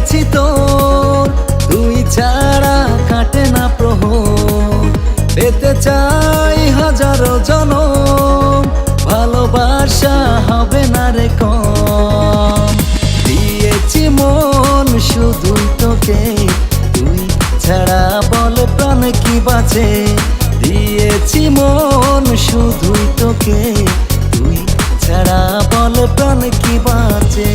গেছি তোর, তুই ছাড়া কাটে না প্রহর। পেতে চাই হাজারো জনম, ভালোবাসা হবে না রে কম। দিয়েছি মন শুধুই তোকে, তুই ছাড়া বল প্রাণ কি বাঁচে। দিয়েছি মন শুধুই তোকে, তুই ছাড়া বল প্রাণ কি বাঁচে।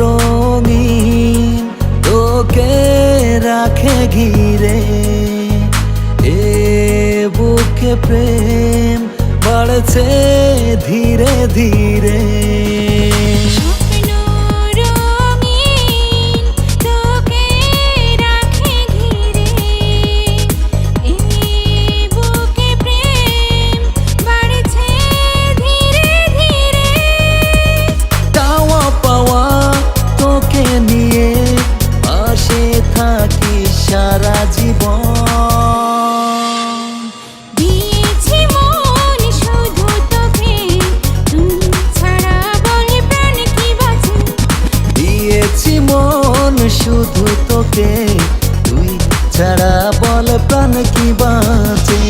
রঙিন তোকে রাখে ঘিরে, এ বুকে প্রেম বাড়ছে ধীরে ধীরে। সারা জীবন দিয়েছি মন শুধু তোকে, তুই ছাড়া বলে প্রাণ কি বাঁচে। দিয়েছি মন শুধু তোকে, তুই ছাড়া বল প্রাণ কি বাঁচে।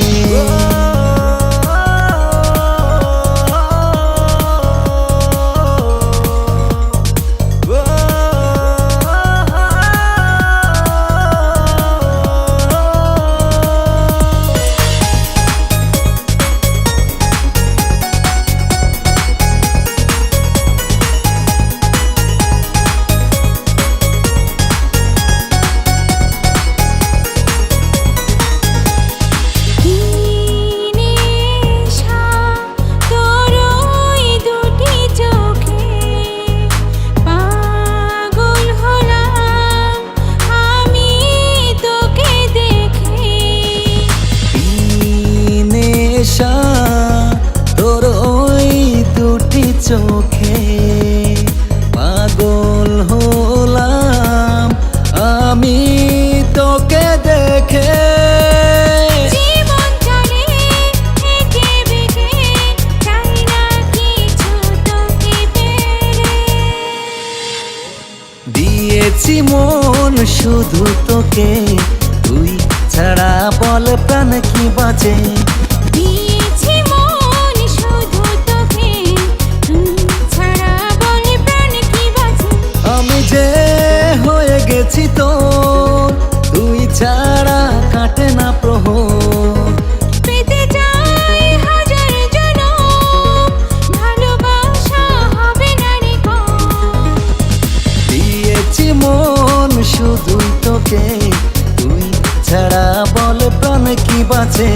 তোর ওই দুটি চোখে পাগল হলাম আমি তোকে দেখে। জীবন চলে হেঁটে বেঁকে, চাই না কিছু তোকে পেরে। দিয়েছি মন শুধু তোকে, তুই ছাড়া বল প্রাণ কি বাঁচে। দিয়েছি মন শুধু তোকে, তুই ছাড়া বলে প্রাণ কি বাঁচে। আমি যে হয়ে গেছি তোর, তুই ছাড়া কাটে না প্রহর। পেতে চাই হাজার জনম, ভালোবাসা হবে না রে কম। দিয়েছি মন শুধুই তোকে, তুই ছাড়া বল প্রাণ কি বাঁচে।